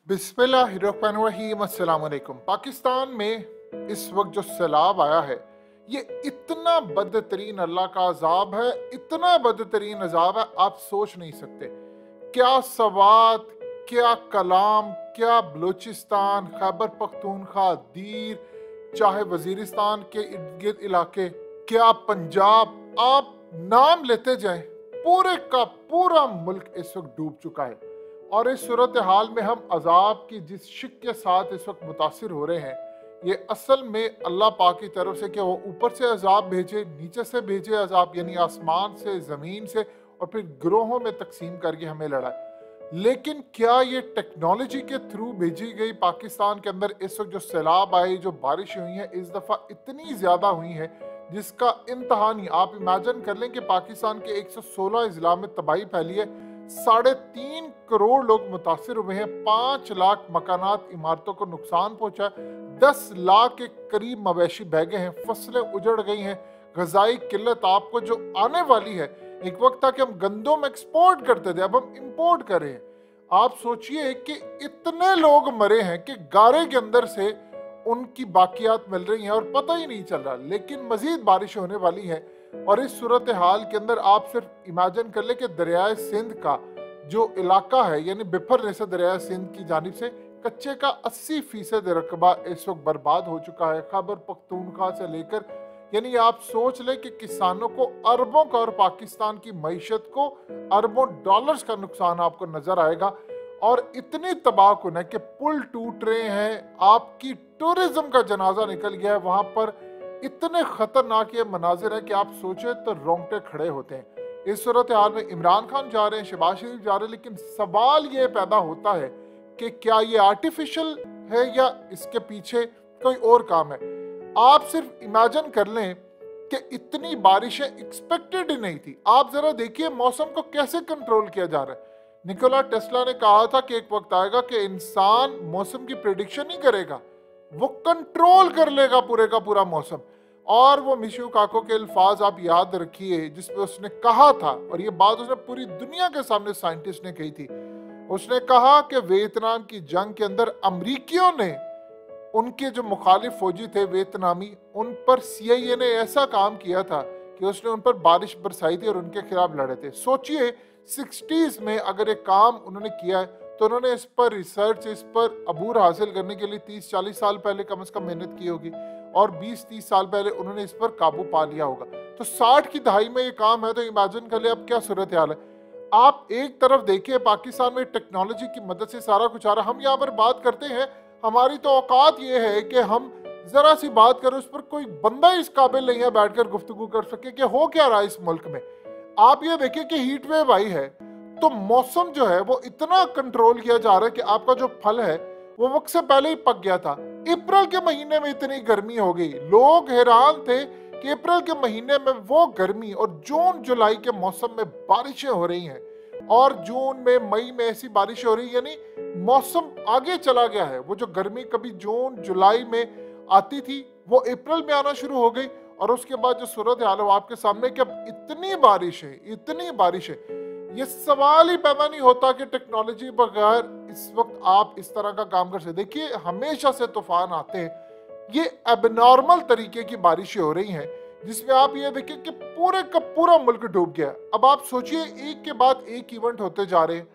बिस्मिल्लाहिर्रहमानिर्रहीम। अस्सलाम वालेकुम। पाकिस्तान में इस वक्त जो सैलाब आया है ये इतना बदतरीन अल्लाह का अजाब है, इतना बदतरीन अजाब है आप सोच नहीं सकते। क्या सवात, क्या कलाम, क्या बलूचिस्तान, खैबर पख्तूनख्वा, दीर, चाहे वजीरिस्तान के इर्द गिर्द इलाके, क्या पंजाब, आप नाम लेते जाएं, पूरे का पूरा मुल्क इस वक्त डूब चुका है। और इस सूरत हाल में हम अजाब की जिस शिक के साथ इस वक्त मुतासिर हो रहे हैं, ये असल में अल्लाह पाक की तरफ से कि वो ऊपर से अजाब भेजे, नीचे से भेजे अजाब, यानी आसमान से, ज़मीन से, और फिर ग्रोहों में तकसीम करके हमें लड़ाए। लेकिन क्या ये टेक्नोलॉजी के थ्रू भेजी गई पाकिस्तान के अंदर इस वक्त जो सैलाब आए, जो बारिश हुई है इस दफ़ा इतनी ज़्यादा हुई है जिसका इंतहा नहीं। आप इमेजिन कर लें कि पाकिस्तान के 116 अजला में तबाही फैली है, 3.5 करोड़ लोग मुतासिर हुए हैं, 5 लाख मकानात इमारतों को नुकसान पहुंचा, 10 लाख के करीब मवेशी बह गए हैं, फसलें उजड़ गई हैं, गजाई किल्लत आपको जो आने वाली है। एक वक्त था कि हम गंदम एक्सपोर्ट करते थे, अब हम इंपोर्ट कर रहे हैं। आप सोचिए कि इतने लोग मरे हैं कि गारे के अंदर से उनकी बाकियात मिल रही हैं और पता ही नहीं चल रहा। लेकिन मजीद बारिश होने वाली है और इस सूरत हाल के अंदर आप सिर्फ इमेजिन कर ले कि दरियाए सिंध का जो इलाका है, यानी बिफरने से दरियाए सिंध की जानिब से कच्चे का 80% रकबा इस वक्त बर्बाद हो चुका है, खैबर पख्तूनख्वा से लेकर। यानी आप सोच ले कि किसानों को अरबों का और पाकिस्तान की मईशत को अरबों डॉलर्स का नुकसान आपको नजर आएगा। और इतनी तबाहकुन है कि पुल टूट रहे हैं, आपकी टूरिज्म का जनाजा निकल गया है वहां पर। इतने खतरनाक ये मनाजिर है कि आप सोचे तो रोंगटे खड़े होते हैं। इस सूरत हाल में इमरान खान जा रहे हैं, शहबाज शरीफ जा रहे हैं, लेकिन सवाल ये पैदा होता है कि क्या ये आर्टिफिशियल है या इसके पीछे कोई और काम है। आप सिर्फ इमेजिन कर लें कि इतनी बारिशें एक्सपेक्टेड ही नहीं थी। आप जरा देखिए मौसम को कैसे कंट्रोल किया जा रहा है। निकोला टेस्ला ने कहा था कि एक वक्त आएगा कि इंसान मौसम की प्रेडिक्शन नहीं करेगा, वो कंट्रोल कर लेगा पूरे का पूरा मौसम। और वो मिशियो काको के अल्फाज आप याद रखिए जिसमें उसने कहा था, और ये बात उसने पूरी दुनिया के सामने साइंटिस्ट ने कही थी। उसने कहा कि वियतनाम की जंग के अंदर अमरीकियों ने, उनके जो मुखालिफ फौजी थे वियतनामी, उन पर CIA ने ऐसा काम किया था कि उसने उन पर बारिश बरसाई थी और उनके खिलाफ लड़े थे। सोचिए 60s में अगर एक काम उन्होंने किया है तो उन्होंने इस पर रिसर्च, इस पर अबूर हासिल करने के लिए 30-40 साल पहले कम से कम मेहनत की होगी, और 20-30 साल पहले उन्होंने इस पर काबू पा लिया होगा। तो 60 की दहाई में ये काम है, तो इमेजिन कर ले अब क्या सूरत हाल है। आप एक तरफ देखिए पाकिस्तान में टेक्नोलॉजी की मदद से सारा कुछ आ रहा है, हम यहाँ पर बात करते हैं, हमारी तो औकात ये है कि हम जरा सी बात करें उस पर कोई बंदा इस काबिल नहीं है बैठकर गुफ्तगू कर सके कि हो क्या रहा है इस मुल्क में। आप ये देखिए कि हीट वेव आई है तो मौसम जो है वो इतना कंट्रोल किया जा रहा है कि आपका जो फल है वो वक्त से पहले ही पक गया था। अप्रैल के महीने में इतनी गर्मी हो गई, लोग हैरान थे कि अप्रैल के महीने में वो गर्मी, और जून जुलाई के मौसम में बारिशें हो रही हैं, और जून में मई में ऐसी बारिश हो रही है, यानी मौसम आगे चला गया है। वो जो गर्मी कभी जून जुलाई में आती थी वो अप्रैल में आना शुरू हो गई। और उसके बाद जो सूरत हाल है आपके सामने कि अब इतनी बारिश है, इतनी बारिश है, ये सवाल ही पैदा नहीं होता कि टेक्नोलॉजी बगैर इस वक्त आप इस तरह का काम कर सकते। देखिए हमेशा से तूफान आते हैं, ये एबनॉर्मल तरीके की बारिशें हो रही हैं जिसमें आप ये देखिए कि पूरे का पूरा मुल्क डूब गया। अब आप सोचिए एक के बाद एक इवेंट होते जा रहे हैं।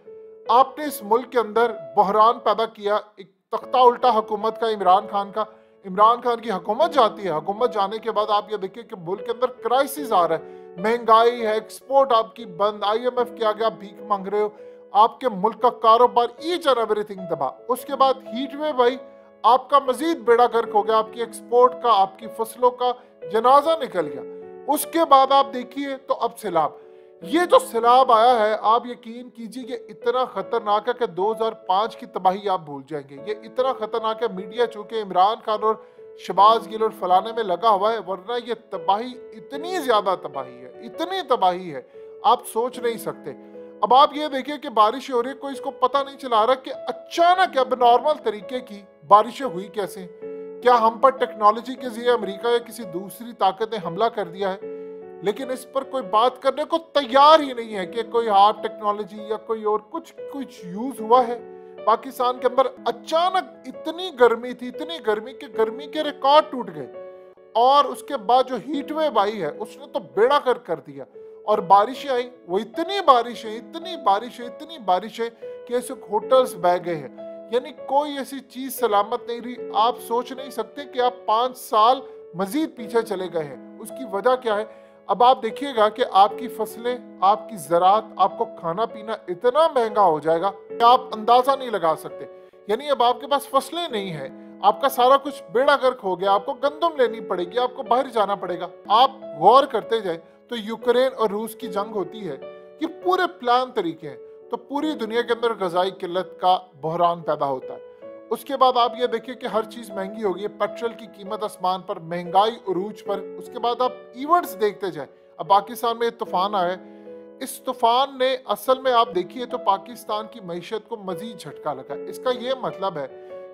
आपने इस मुल्क के अंदर बहरान पैदा किया, एक तख्ता उल्टा हुकूमत का, इमरान खान का। इमरान खान की हुकूमत जाती है, हुकूमत जाने के बाद आप ये देखिए कि मुल्क के अंदर क्राइसिस आ रहा है, महंगाई है, एक्सपोर्ट आपकी बंद, IMF के आगे आप भीख मांग रहे हो, आपके मुल्क का कारोबार, ईच एंड एवरीथिंग दबा। उसके बाद हीट वेव आई, आपका मजीद बेड़ा गर्क हो गया, आपकी एक्सपोर्ट का, आपकी फसलों का जनाजा निकल गया। उसके बाद आप देखिए तो अब सैलाब, ये जो सैलाब आया है आप यकीन कीजिए कि इतना खतरनाक है कि 2005 की तबाही आप भूल जाएंगे। ये इतना खतरनाक है, मीडिया चूंकि इमरान खान और शहबाज गिल और फलाने में लगा हुआ है, वरना ये तबाही इतनी ज्यादा तबाही है, इतनी तबाही है आप सोच नहीं सकते। अब आप ये देखिए कि बारिश हो रही है, कोई इसको पता नहीं चला रहा कि अचानक एबनॉर्मल तरीके की बारिशें हुई कैसे। क्या हम पर टेक्नोलॉजी के जरिए अमेरिका या किसी दूसरी ताकत ने हमला कर दिया है? लेकिन इस पर कोई बात करने को तैयार ही नहीं है कि कोई हार्ड टेक्नोलॉजी या कोई और कुछ यूज हुआ है। पाकिस्तान के अंदर अचानक इतनी गर्मी थी, इतनी गर्मी कि गर्मी के रिकॉर्ड टूट गए। और उसके बाद जो हीट वेव आई है उसने तो बेड़ा गर्क कर दिया। और बारिशें आई, वो इतनी बारिशें, इतनी बारिशें, इतनी बारिशें कि ऐसे होटल्स बह गए हैं। यानी कोई ऐसी चीज सलामत नहीं रही। आप सोच नहीं सकते कि आप 5 साल मजीद पीछे चले गए हैं। उसकी वजह क्या है? अब आप देखिएगा कि आपकी फसलें, आपकी ज़राअत, आपको खाना पीना इतना महंगा हो जाएगा कि आप अंदाजा नहीं लगा सकते। यानी अब आपके पास फसलें नहीं है, आपका सारा कुछ बेड़ा गर्क हो गया। आपको गंदम लेनी पड़ेगी, आपको बाहर जाना पड़ेगा। आप गौर करते जाए तो यूक्रेन और रूस की जंग होती है, ये पूरे प्लान तरीके हैं, तो पूरी दुनिया के अंदर ग़िज़ाई किल्लत का बहरान पैदा होता है। उसके बाद आप ये देखिए कि हर चीज़ महंगी हो गई है, पेट्रोल की कीमत आसमान पर, महंगाई उरूज पर। उसके बाद आप इवेंट्स देखते जाए। अब पाकिस्तान में तूफान आया है, इस तूफान ने असल में आप देखिए तो पाकिस्तान की मईशत को मजीद झटका लगा। इसका ये मतलब है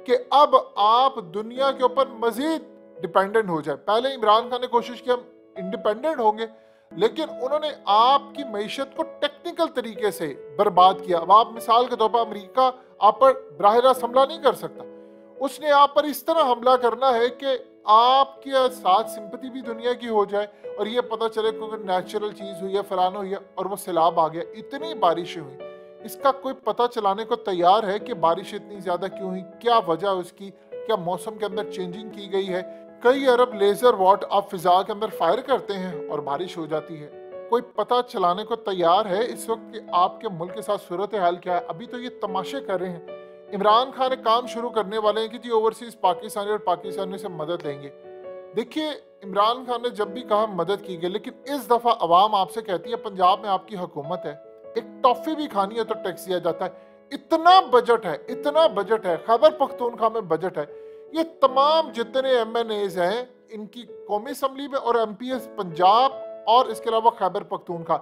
कि अब आप दुनिया के ऊपर मजीद डिपेंडेंट हो जाए। पहले इमरान खान ने कोशिश की हम इंडिपेंडेंट होंगे, लेकिन उन्होंने आपकी मईशत को टेक्निकल तरीके से बर्बाद किया। अब आप मिसाल के तौर पर अमेरिका आप पर बराह रास्त हमला नहीं कर सकता, उसने आप पर इस तरह हमला करना है कि आपके साथ सिंपैथी भी दुनिया की हो जाए और ये पता चले कोई नेचुरल चीज़ हुई है, फलाना हुई है और वो सैलाब आ गया। इतनी बारिशें हुई, इसका कोई पता चलाने को तैयार है कि बारिश इतनी ज़्यादा क्यों हुई, क्या वजह उसकी, क्या मौसम के अंदर चेंजिंग की गई है। कई अरब लेजर वॉट आप फिजा के अंदर फायर करते हैं और बारिश हो जाती है। कोई पता चलाने को तैयार है इस वक्त कि आपके मुल्क के साथ सूरत हाल क्या है? अभी तो ये तमाशे कर रहे हैं। इमरान खान एक काम शुरू करने वाले हैं कि जी ओवरसीज पाकिस्तानी और पाकिस्तानी से मदद लेंगे। देखिए, इमरान खान ने जब भी कहा मदद की गई, लेकिन इस दफा अवाम आपसे कहती है पंजाब में आपकी हुकूमत है, एक टॉफी भी खानी है तो टैक्स दिया जाता है। इतना बजट है, इतना बजट है, खैबर पख्तूनख्वा में बजट है। ये तमाम जितने MNAs हैं इनकी कौमी असम्बली में और MPs पंजाब और इसके अलावा खैबर पख्तूनख्वा,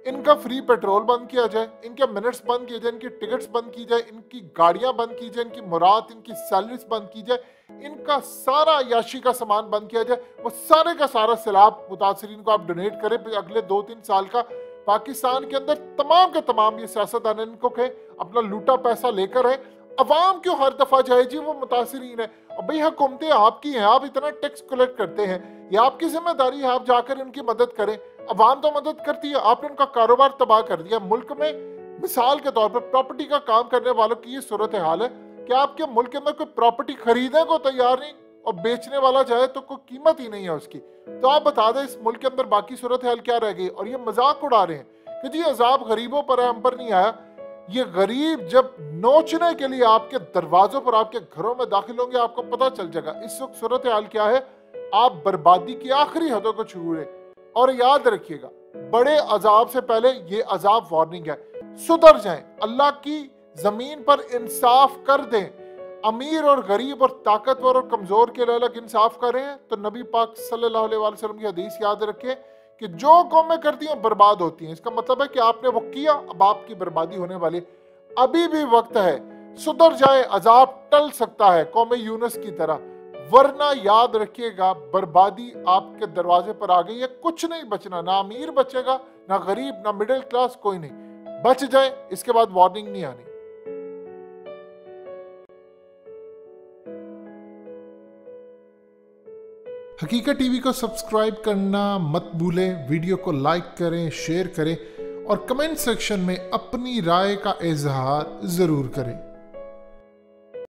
इनका फ्री पेट्रोल बंद किया जाए, इनके मिनट्स बंद किए जाए, इनकी टिकट्स बंद की जाए, इनकी गाड़ियां बंद की जाए, इनकी मुराद, इनकी सैलरीज बंद की जाए, इनका सारा याशी का सामान बंद किया जाए। वो सारे का सारा सैलाब मुतासरीन को आप डोनेट करें। अगले 2-3 साल का पाकिस्तान के अंदर तमाम के तमाम ये सियासतदान इनको कहें अपना लूटा पैसा लेकर है। अवाम क्यों हर दफा जाए जी वो मुतासरीन है? और भाई हुकूमतें आपकी हैं, आप इतना टैक्स कलेक्ट करते हैं, ये आपकी जिम्मेदारी है, आप जाकर इनकी मदद करें। अवाम तो मदद करती है, आपने उनका कारोबार तबाह कर दिया। मुल्क में मिसाल के तौर पर प्रॉपर्टी का काम करने वालों की ये सूरत हाल है कि आपके मुल्क के अंदर कोई प्रॉपर्टी खरीदने को तैयार नहीं और बेचने वाला चाहे तो कोई कीमत ही नहीं है उसकी। तो आप बता दें इस मुल्क के अंदर बाकी सूरत हाल क्या रह गई? और ये मजाक उड़ा रहे हैं कि जी अजाब गरीबों पर है, हम पर नहीं आया। ये गरीब जब नोचने के लिए आपके दरवाजों पर, आपके घरों में दाखिल होंगे, आपको पता चल जाएगा इस वक्त सूरत हाल क्या है। आप बर्बादी की आखिरी हदों को छू रहे। और याद रखिएगा, बड़े अजाब से पहले ये अजाब वार्निंग है। सुधर जाएं, अल्लाह की जमीन पर इंसाफ कर दें। अमीर और गरीब और ताकतवर और कमजोर के लिए अलग इंसाफ करें। तो नबी पाक सल्लल्लाहु अलैहि वसल्लम की हदीस याद रखें कि जो कौमें करती हैं बर्बाद होती हैं। इसका मतलब है कि आपने वो किया, अब आपकी बर्बादी होने वाली। अभी भी वक्त है, सुधर जाए, अजाब टल सकता है कौम यूनुस की तरह, वरना याद रखिएगा बर्बादी आपके दरवाजे पर आ गई है। कुछ नहीं बचना, ना अमीर बचेगा, ना गरीब, ना मिडिल क्लास, कोई नहीं बच जाए। इसके बाद वार्निंग नहीं आनी। हकीकत टीवी को सब्सक्राइब करना मत भूलें, वीडियो को लाइक करें, शेयर करें और कमेंट सेक्शन में अपनी राय का इजहार ज़रूर करें।